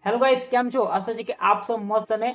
Hello guys, કેમ છો? આશા છે કે આપ સૌ મસ્ત અને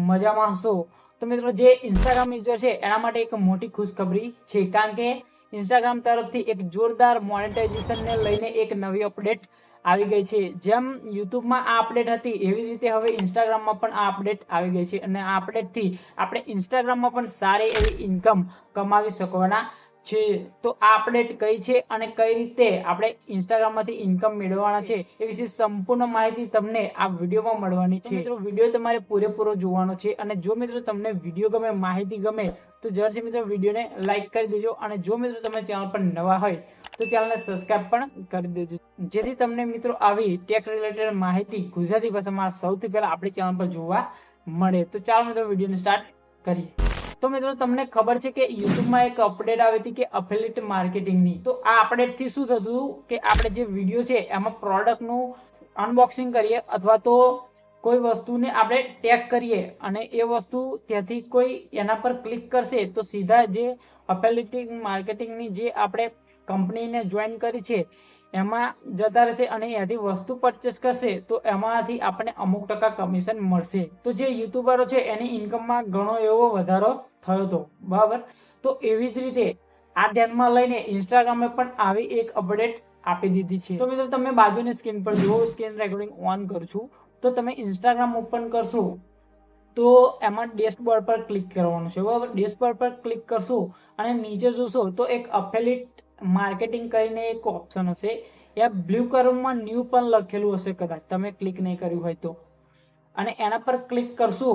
મજામાં હશો। તો મિત્રો, જે ઇન્સ્ટાગ્રામ યુઝર છે એના માટે એક મોટી ખુશખબરી છે, કારણ કે ઇન્સ્ટાગ્રામ તરફથી એક જોરદાર મોનેટાઇઝેશનને લઈને એક નવી અપડેટ આવી ગઈ છે। જેમ યુટ્યુબમાં આ અપડેટ હતી એવી રીતે હવે ઇન્સ્ટાગ્રામમાં પણ આ અપડેટ આવી ગઈ છે, અને આ અપડેટથી આપણે ઇન્સ્ટાગ્રામમાં પણ સારી એવી ઇન્કમ કમાવી શકવાના છે। તો આ અપડેટ કઈ છે અને કઈ રીતે આપણે ઇન્સ્ટાગ્રામમાંથી ઇન્કમ મેળવવાના છે એ વિશે સંપૂર્ણ માહિતી તમને આ વિડીયોમાં મળવાની છે। મિત્રો, વિડીયો તમારે પૂરેપૂરો જોવાનો છે, અને જો મિત્રો તમને વિડીયો ગમે, માહિતી ગમે તો જરૂરથી મિત્રો વિડીયોને લાઈક કરી દેજો, અને જો મિત્રો તમે ચેનલ પર નવા હોય તો ચેનલને સબસ્ક્રાઇબ પણ કરી દેજો, જેથી તમને મિત્રો આવી ટેક રિલેટેડ માહિતી ગુજરાતી ભાષામાં સૌથી પહેલા આપણી ચેનલ પર જોવા મળે। તો ચાલો મિત્રો વિડીયોને સ્ટાર્ટ કરીએ। તો મિત્રો, તમને ખબર છે કે યુટ્યુબમાં એક અપડેટ આવી હતી કે અફિલિએટ માર્કેટિંગની। તો આ અપડેટથી શું થતું હતું કે આપણે જે વિડીયો છે એમાં પ્રોડક્ટનું અનબોક્સિંગ કરીએ અથવા તો કોઈ વસ્તુને આપણે ટેગ કરીએ, અને એ વસ્તુ ત્યાંથી કોઈ એના પર ક્લિક કરશે તો સીધા જે અફિલિએટ માર્કેટિંગની જે આપણે કંપનીને જોઈન કરી છે એમાં જતા રહેશે, અને એથી વસ્તુ પરચેસ કરશે તો એમાંથી આપણને અમુક ટકા કમિશન મળશે। તો જે યુટ્યુબરો છે એની ઇન્કમમાં ઘણો એવો વધારો થયો હતો, બરાબર। તો એવી જ રીતે આ ધ્યાનમાં લઈને ઇન્સ્ટાગ્રામે પણ આવી એક અપડેટ આપી દીધી છે। તો મિત્રો, તમે બાજુની સ્ક્રીન પર જુઓ, સ્ક્રીન રેકોર્ડિંગ ઓન કરું છું, તો તમે ઇન્સ્ટાગ્રામ ઓપન કરશો તો એમાં ડેશબોર્ડ પર ક્લિક કરવાનું છે, બરાબર। ડેશબોર્ડ પર ક્લિક કરશો અને નીચે જોશો તો એક અફિલિએટ માર્કેટિંગ કરીને એક ઓપ્શન હશે, યા બ્લુ કલરમાં ન્યૂ પણ લખેલું હશે, કદાચ તમે ક્લિક નહીં કર્યું હોય તો, અને એના પર ક્લિક કરશો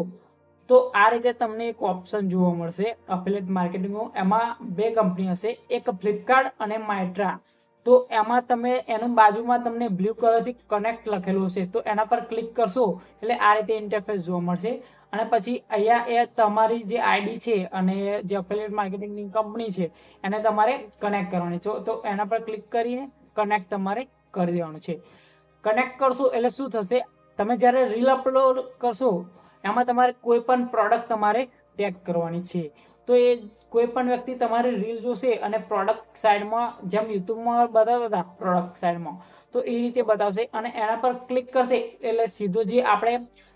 તો આ રીતે તમને એક ઓપ્શન જોવા મળશે અફિલિએટ માર્કેટિંગનો। એમાં બે કંપની હશે, એક ફ્લિપકાર્ટ અને માઇટ્રા। તો એમાં તમે એનું બાજુમાં તમને બ્લુ કલરથી કનેક્ટ લખેલું હશે, તો એના પર ક્લિક કરશો એટલે આ રીતે ઇન્ટરફેસ જોવા મળશે, અને પછી અહીંયા એ તમારી જે આઈડી છે અને જે અફિલિએટ માર્કેટિંગની કંપની છે એને તમારે કનેક્ટ કરવાની છે। તો એના પર ક્લિક કરીને કનેક્ટ તમારે કરી દેવાનું છે। કનેક્ટ કરશો એટલે શું થશે, તમે જ્યારે રીલ અપલોડ કરશો એમાં તમારે કોઈ પણ પ્રોડક્ટ તમારે ટેગ કરવાની છે। તો એ કોઈ પણ વ્યક્તિ તમારી રીલ જોશે અને પ્રોડક્ટ સાઈડમાં, જેમ યુટ્યુબમાં બતાવતા હતા પ્રોડક્ટ સાઈડમાં, તો એ રીતે બતાવશે, અને એના પર ક્લિક કરશે એટલે સીધો જે આપણે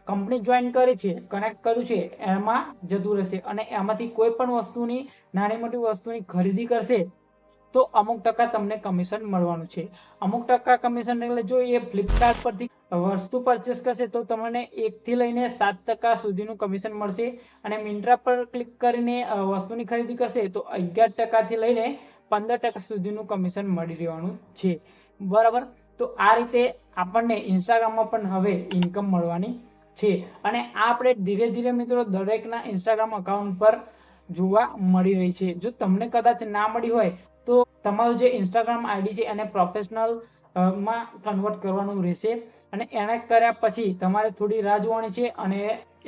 કંપની જોઈન કરી છે, કનેક્ટ કર્યું છે એમાં જતું રહેશે, અને એમાંથી કોઈ પણ વસ્તુની, નાની મોટી વસ્તુની ખરીદી કરશે તો અમુક ટકા તમને કમિશન મળવાનું છે। અમુક ટકા કમિશન એટલે જો એ ફ્લિપકાર્ટ પરથી વસ્તુ પરચેસ કરશે તો તમને 1 થી લઈને 7% સુધીનું કમિશન મળશે, અને મિન્ટ્રા પર ક્લિક કરીને વસ્તુની ખરીદી કરશે તો 11% થી લઈને 15% સુધીનું કમિશન મળી રહેવાનું છે, બરાબર। તો આ રીતે આપણને ઇન્સ્ટાગ્રામમાં પણ હવે ઇન્કમ મળવાની છે, અને આ આપણે ધીરે ધીરે મિત્રો દરેકના ઇન્સ્ટાગ્રામ અકાઉન્ટ પર જોવા મળી રહી છે। જો તમને કદાચ ના મળી હોય તો તમારું જે ઇન્સ્ટાગ્રામ આઈડી છે એને પ્રોફેશનલ માં કન્વર્ટ કરવાનું રહેશે, અને એને કર્યા પછી તમારે થોડી રાહ જોવાની છે, અને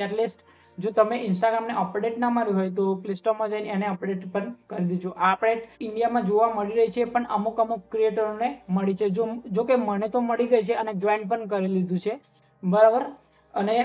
એટલીસ્ટ જો તમે ઇન્સ્ટાગ્રામને અપડેટ ના માર્યું હોય તો પ્લે સ્ટોરમાં જઈને એને અપડેટ પણ કરી દેજો। આ અપડેટ ઇન્ડિયામાં જોવા મળી રહી છે, પણ અમુક ક્રિએટરોને મળી છે, જો કે મને તો મળી ગઈ છે અને જોઈન પણ કરી લીધું છે, બરાબર। અને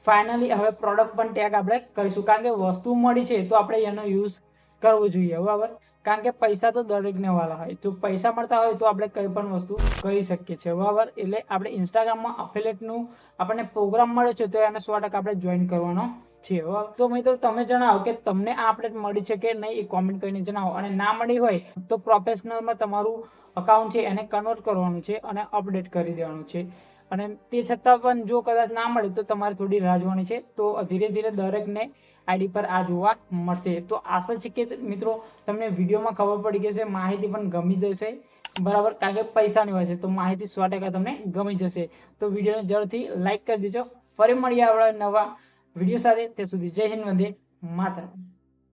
ફાઇનલી હવે પ્રોડક્ટ પણ ટેગ આપણે કરીશું, કારણ કે વસ્તુ મળી છે તો આપણે એનો યુઝ કરવો જોઈએ, બરાબર। કારણ કે પૈસા તો દરેકને વાલા હોય, તો પૈસા મળતા હોય તો આપણે કઈ પણ વસ્તુ કરી શકીએ છીએ, બરાબર। એટલે આપણે ઇન્સ્ટાગ્રામમાં અફિલિએટનું આપણને પ્રોગ્રામ મળ્યો છે તો એને 100% આપણે જોઈન કરવાનો છે, બરાબર। તો મિત્રો, તમે જણાવો કે તમને આ અપડેટ મળી છે કે નહીં, એ કોમેન્ટ કરીને જણાવો, અને ના મળી હોય તો પ્રોફેશનલમાં તમારું અકાઉન્ટ છે એને કન્વર્ટ કરવાનું છે અને અપડેટ કરી દેવાનું છે, અને તે છતાં પણ જો કદાચ ના મળે તો તમારે થોડી રાહ જોવાની છે। તો ધીરે ધીરે દરેકને આઈડી પર આ જોવા મળશે। તો આશા છે કે મિત્રો તમને વિડીયોમાં ખબર પડી ગઈ, માહિતી પણ ગમી જશે, બરાબર, કારણ કે પૈસાની હોય છે તો માહિતી 100% તમને ગમી જશે। તો વિડીયોને જરૂરથી લાઈક કરી દેજો। ફરી મળીએ આપણે નવા વિડીયો સાથે, ત્યાં સુધી જય હિન્દ, વંદે માતરમ।